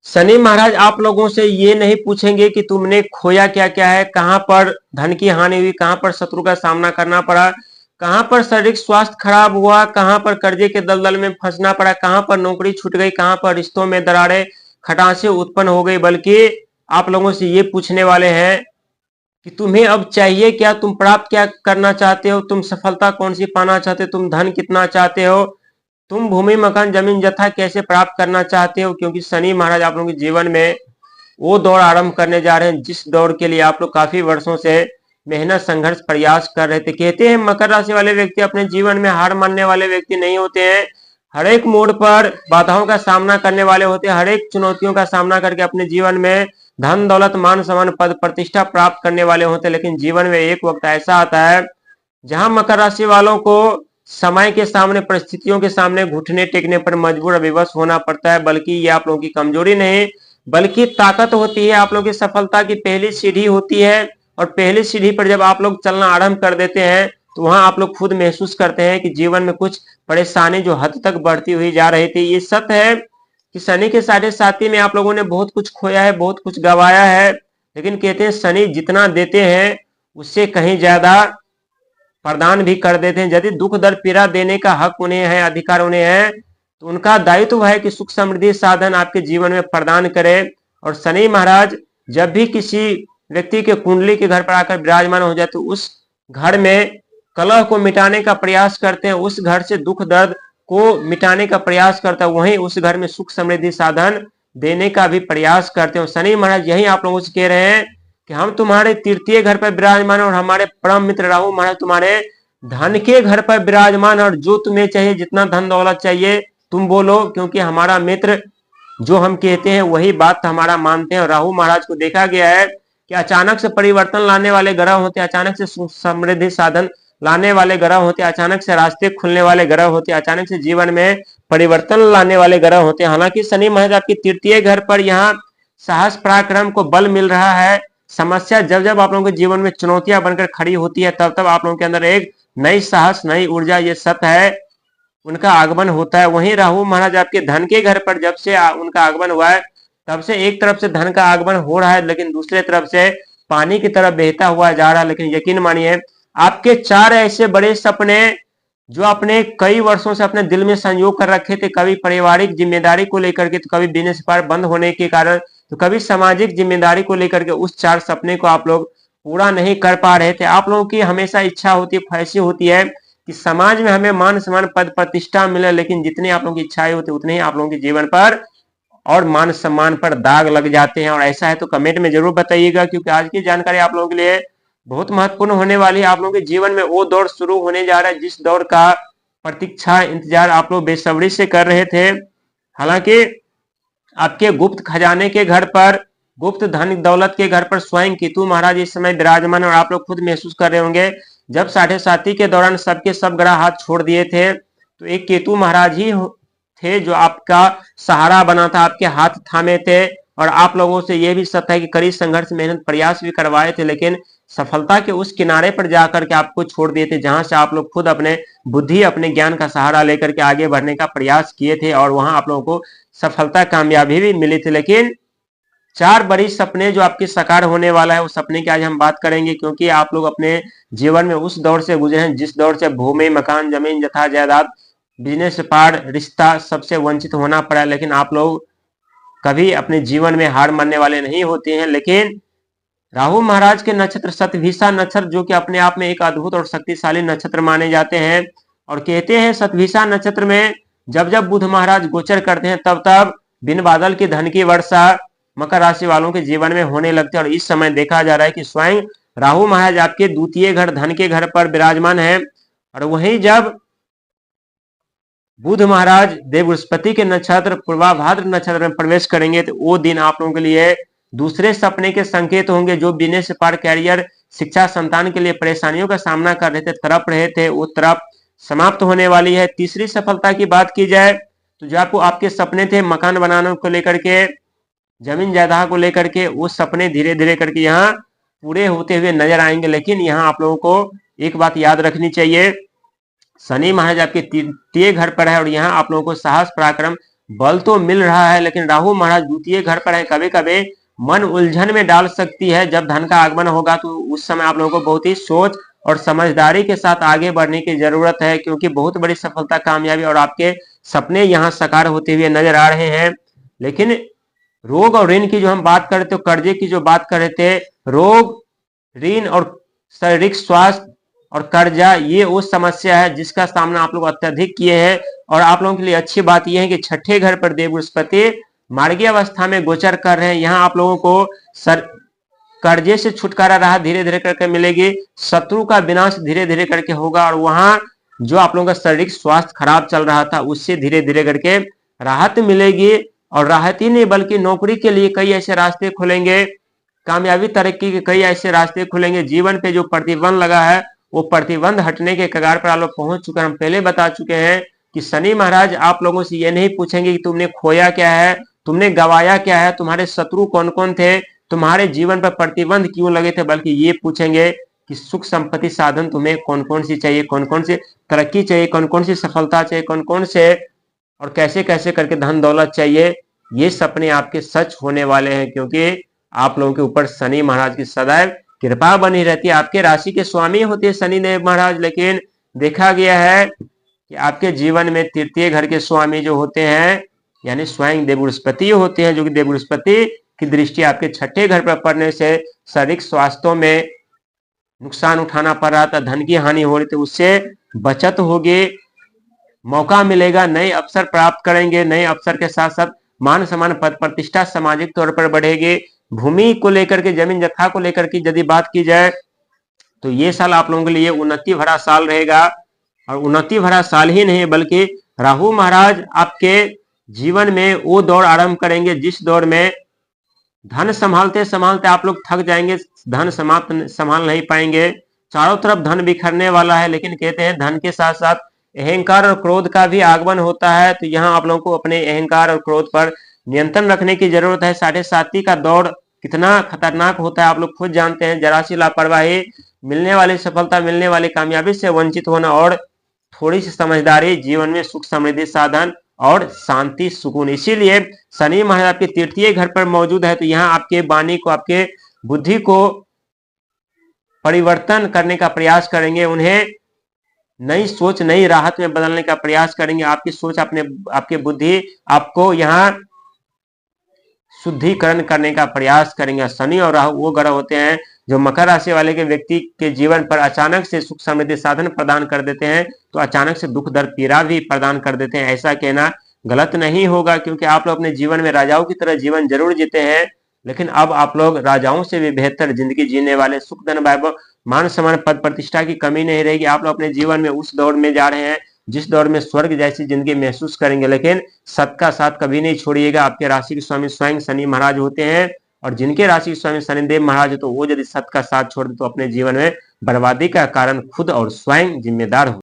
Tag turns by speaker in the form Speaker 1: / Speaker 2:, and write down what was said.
Speaker 1: शनि महाराज आप लोगों से ये नहीं पूछेंगे कि तुमने खोया क्या क्या है, कहां पर धन की हानि हुई, कहां पर शत्रु का सामना करना पड़ा, कहां पर शारीरिक स्वास्थ्य खराब हुआ, कहां पर कर्जे के दलदल में फंसना पड़ा, कहां पर नौकरी छूट गई, कहां पर रिश्तों में दरारें खटासे उत्पन्न हो गई। बल्कि आप लोगों से ये पूछने वाले हैं कि तुम्हें अब चाहिए क्या, तुम प्राप्त क्या करना चाहते हो, तुम सफलता कौन सी पाना चाहते हो, तुम धन कितना चाहते हो, तुम भूमि मकान जमीन जथा कैसे प्राप्त करना चाहते हो। क्योंकि शनि महाराज आप लोगों के जीवन में वो दौड़ आरंभ करने जा रहे हैं जिस दौड़ के लिए आप लोग काफी वर्षों से मेहनत संघर्ष प्रयास कर रहे थे। कहते हैं मकर राशि वाले व्यक्ति अपने जीवन में हार मानने वाले व्यक्ति नहीं होते हैं, हर एक मोड़ पर बाधाओं का सामना करने वाले होते हैं, हर एक चुनौतियों का सामना करके अपने जीवन में धन दौलत मान सम्मान पद प्रतिष्ठा प्राप्त करने वाले होते हैं। लेकिन जीवन में एक वक्त ऐसा आता है जहां मकर राशि वालों को समय के सामने परिस्थितियों के सामने घुटने टेकने पर मजबूर और विवश होना पड़ता है। बल्कि ये आप लोगों की कमजोरी नहीं बल्कि ताकत होती है, आप लोगों की सफलता की पहली सीढ़ी होती है। और पहली सीढ़ी पर जब आप लोग चलना आरंभ कर देते हैं तो वहां आप लोग खुद महसूस करते हैं कि जीवन में कुछ परेशानी जो हद तक बढ़ती हुई जा रही थी। ये सत्य है कि शनि के साढ़े साथी में आप लोगों ने बहुत कुछ खोया है, बहुत कुछ गवाया है। लेकिन कहते हैं शनि जितना देते हैं उससे कहीं ज्यादा प्रदान भी कर देते हैं। यदि दुख दर्द पीड़ा देने का हक उन्हें है, अधिकार उन्हें है, तो उनका दायित्व है कि सुख समृद्धि साधन आपके जीवन में प्रदान करे। और शनि महाराज जब भी किसी व्यक्ति के कुंडली के घर पर आकर विराजमान हो जाए तो उस घर में कलह को मिटाने का प्रयास करते हैं, उस घर से दुख दर्द को मिटाने का प्रयास करता है, वहीं उस घर में सुख समृद्धि साधन देने का भी प्रयास करते हैं। शनि महाराज यही आप लोगों से कह रहे हैं कि हम तुम्हारे तृतीय घर पर विराजमान और हमारे परम मित्र राहु महाराज तुम्हारे धन के घर पर विराजमान, और जो तुम्हें चाहिए जितना धन दौलत चाहिए तुम बोलो, क्योंकि हमारा मित्र जो हम कहते हैं वही बात हमारा मानते हैं। और राहु महाराज को देखा गया है कि अचानक से परिवर्तन लाने वाले ग्रह होते हैं, अचानक से समृद्धि साधन लाने वाले ग्रह होते हैं, अचानक से रास्ते खुलने वाले ग्रह होते हैं, अचानक से जीवन में परिवर्तन लाने वाले ग्रह होते हैं। हालांकि शनि महाराज आपके तृतीय घर पर यहाँ साहस पराक्रम को बल मिल रहा है। समस्या जब जब आप लोगों के जीवन में चुनौतियां बनकर खड़ी होती है तब तब आप लोगों के अंदर एक नई साहस नई ऊर्जा, ये सत्य है, उनका आगमन होता है। वहीं राहु महाराज आपके धन के घर पर जब से उनका आगमन हुआ है तब से एक तरफ से धन का आगमन हो रहा है, लेकिन दूसरे तरफ से पानी की तरफ बहता हुआ जा रहा है। लेकिन यकीन मानिए आपके चार ऐसे बड़े सपने जो अपने कई वर्षों से अपने दिल में संयोग कर रखे थे, कभी पारिवारिक जिम्मेदारी को लेकर के, तो कभी बिजनेस व्यापार बंद होने के कारण, तो कभी सामाजिक जिम्मेदारी को लेकर के, उस चार सपने को आप लोग पूरा नहीं कर पा रहे थे। आप लोगों की हमेशा इच्छा होती है, ख्वाहिश होती है कि समाज में हमें मान सम्मान पद प्रतिष्ठा मिले, लेकिन जितनी आप लोगों की इच्छाएं होती है उतने ही आप लोगों के जीवन पर और मान सम्मान पर दाग लग जाते हैं। और ऐसा है तो कमेंट में जरूर बताइएगा, क्योंकि आज की जानकारी आप लोगों के लिए बहुत महत्वपूर्ण होने वाली है। आप लोगों के जीवन में वो दौर शुरू होने जा रहा है जिस दौर का प्रतीक्षा इंतजार आप लोग बेसब्री से कर रहे थे। हालांकि आपके गुप्त खजाने के घर पर, गुप्त धन दौलत के घर पर स्वयं केतु महाराज इस समय विराजमान, और आप लोग खुद महसूस कर रहे होंगे जब साढ़े साथी के दौरान सबके सब ग्रह हाथ छोड़ दिए थे तो एक केतु महाराज ही थे जो आपका सहारा बना था, आपके हाथ थामे थे। और आप लोगों से यह भी सत्य है कि कड़ी संघर्ष मेहनत प्रयास भी करवाए थे, लेकिन सफलता के उस किनारे पर जाकर के आपको छोड़ दिए थे जहां से आप लोग खुद अपने बुद्धि अपने ज्ञान का सहारा लेकर के आगे बढ़ने का प्रयास किए थे, और वहां आप लोगों को सफलता कामयाबी भी मिली थी। लेकिन चार बड़ी सपने जो आपके साकार होने वाला है, उस सपने की आज हम बात करेंगे, क्योंकि आप लोग अपने जीवन में उस दौर से गुजरे हैं जिस दौर से भूमि मकान जमीन जथा जायदाद बिजनेस व्यापार रिश्ता सबसे वंचित होना पड़ा। लेकिन आप लोग कभी अपने जीवन में हार मानने वाले नहीं होते हैं। लेकिन राहु महाराज के नक्षत्र शतभिषा नक्षत्र, जो कि अपने आप में एक अद्भुत और शक्तिशाली नक्षत्र माने जाते हैं, और कहते हैं शतभिषा नक्षत्र में जब जब बुध महाराज गोचर करते हैं तब तब बिन बादल की धन की वर्षा मकर राशि वालों के जीवन में होने लगते हैं। और इस समय देखा जा रहा है कि स्वयं राहु महाराज आपके द्वितीय घर धन के घर पर विराजमान है, और वहीं जब बुध महाराज देव बृहस्पति के नक्षत्र पूर्वाभाद्र नक्षत्र में प्रवेश करेंगे तो वो दिन आप लोगों के लिए दूसरे सपने के संकेत होंगे। जो बिजनेस व्यापार कैरियर शिक्षा संतान के लिए परेशानियों का सामना कर रहे थे, तड़प रहे थे, वो तड़प समाप्त होने वाली है। तीसरी सफलता की बात की जाए तो जो आपको आपके सपने थे मकान बनाने को लेकर के, जमीन जायदाद को लेकर के, वो सपने धीरे धीरे करके यहाँ पूरे होते हुए नजर आएंगे। लेकिन यहाँ आप लोगों को एक बात याद रखनी चाहिए, शनि महाराज आपके तृतीय घर पर है और यहाँ आप लोगों को साहस पराक्रम बल तो मिल रहा है, लेकिन राहु महाराज द्वितीय घर पर है, कभी कभी मन उलझन में डाल सकती है। जब धन का आगमन होगा तो उस समय आप लोगों को बहुत ही सोच और समझदारी के साथ आगे बढ़ने की जरूरत है, क्योंकि बहुत बड़ी सफलता, कामयाबी और आपके सपने यहाँ साकार होते हुए नजर आ रहे हैं। लेकिन रोग और ऋण की जो हम बात कर रहे थे, कर्जे की जो बात कर रहे थे, रोग, ऋण और शारीरिक स्वास्थ्य और कर्जा, ये वो समस्या है जिसका सामना आप लोग अत्यधिक किए हैं। और आप लोगों के लिए अच्छी बात यह है कि छठे घर पर देव बृहस्पति मार्गीय अवस्था में गोचर कर रहे हैं। यहाँ आप लोगों को कर्जे से छुटकारा राहत धीरे धीरे करके मिलेगी, शत्रु का विनाश धीरे धीरे करके होगा, और वहां जो आप लोगों का शारीरिक स्वास्थ्य खराब चल रहा था उससे धीरे धीरे करके राहत मिलेगी। और राहत ही नहीं बल्कि नौकरी के लिए कई ऐसे रास्ते खुलेंगे, कामयाबी तरक्की के कई ऐसे रास्ते खुलेंगे। जीवन पे जो प्रतिबंध लगा है वो प्रतिबंध हटने के कगार पर आप लोग पहुंच चुके हैं। हम पहले बता चुके हैं कि शनि महाराज आप लोगों से ये नहीं पूछेंगे कि तुमने खोया क्या है, तुमने गवाया क्या है, तुम्हारे शत्रु कौन कौन थे, तुम्हारे जीवन पर प्रतिबंध क्यों लगे थे, बल्कि ये पूछेंगे कि सुख संपत्ति साधन तुम्हें कौन कौन सी चाहिए, कौन कौन सी तरक्की चाहिए, कौन कौन सी सफलता चाहिए, कौन कौन से और कैसे कैसे करके धन दौलत चाहिए। ये सपने आपके सच होने वाले हैं, क्योंकि आप लोगों के ऊपर शनि महाराज की सदैव कृपा बनी रहती है। आपके राशि के स्वामी होते हैं शनि देव महाराज, लेकिन देखा गया है कि आपके जीवन में तृतीय घर के स्वामी जो होते हैं यानी स्वयं देव बृहस्पति होते हैं, जो कि देव बृहस्पति की दृष्टि आपके छठे घर पर पड़ने से शारीरिक स्वास्थ्य में नुकसान उठाना पड़ रहा था, धन की हानि हो रही थी, उससे बचत होगी, मौका मिलेगा, नए अवसर प्राप्त करेंगे। नए अवसर के साथ साथ मान सम्मान, पद प्रतिष्ठा सामाजिक तौर पर बढ़ेगी। भूमि को लेकर के, जमीन जत्था को लेकर के यदि बात की जाए तो ये साल आप लोगों के लिए उन्नति भरा साल रहेगा। और उन्नति भरा साल ही नहीं बल्कि राहु महाराज आपके जीवन में वो दौर आरंभ करेंगे जिस दौर में धन संभालते संभालते आप लोग थक जाएंगे, धन संभाल नहीं पाएंगे, चारों तरफ धन बिखरने वाला है। लेकिन कहते हैं धन के साथ साथ अहंकार और क्रोध का भी आगमन होता है, तो यहाँ आप लोगों को अपने अहंकार और क्रोध पर नियंत्रण रखने की जरूरत है। 7.5 का दौर कितना खतरनाक होता है आप लोग खुद जानते हैं। जरा सी लापरवाही, मिलने वाली सफलता, मिलने वाली कामयाबी से वंचित होना और थोड़ी सी समझदारी जीवन में सुख समृद्धि साधन और शांति सुकून। इसीलिए शनि महाराज आपके तृतीय घर पर मौजूद है, तो यहाँ आपके वाणी को, आपके बुद्धि को परिवर्तन करने का प्रयास करेंगे, उन्हें नई सोच, नई राहत में बदलने का प्रयास करेंगे। आपकी सोच, आपके बुद्धि आपको यहाँ शुद्धिकरण करने का प्रयास करेंगे। शनि और राहु वो ग्रह होते हैं जो मकर राशि वाले के व्यक्ति के जीवन पर अचानक से सुख समृद्धि साधन प्रदान कर देते हैं, तो अचानक से दुख दर्द पीड़ा भी प्रदान कर देते हैं। ऐसा कहना गलत नहीं होगा, क्योंकि आप लोग अपने जीवन में राजाओं की तरह जीवन जरूर जीते हैं, लेकिन अब आप लोग राजाओं से भी बेहतर जिंदगी जीने वाले, सुख धन वैभव मान सम्मान पद प्रतिष्ठा की कमी नहीं रहेगी। आप लोग अपने जीवन में उस दौर में जा रहे हैं जिस दौर में स्वर्ग जैसी जिंदगी महसूस करेंगे। लेकिन सत का साथ कभी नहीं छोड़िएगा। आपके राशि के स्वामी स्वयं शनि महाराज होते हैं, और जिनके राशि के स्वामी शनिदेव महाराज है तो वो यदि सत का साथ छोड़ दे तो अपने जीवन में बर्बादी का कारण खुद और स्वयं जिम्मेदार हो।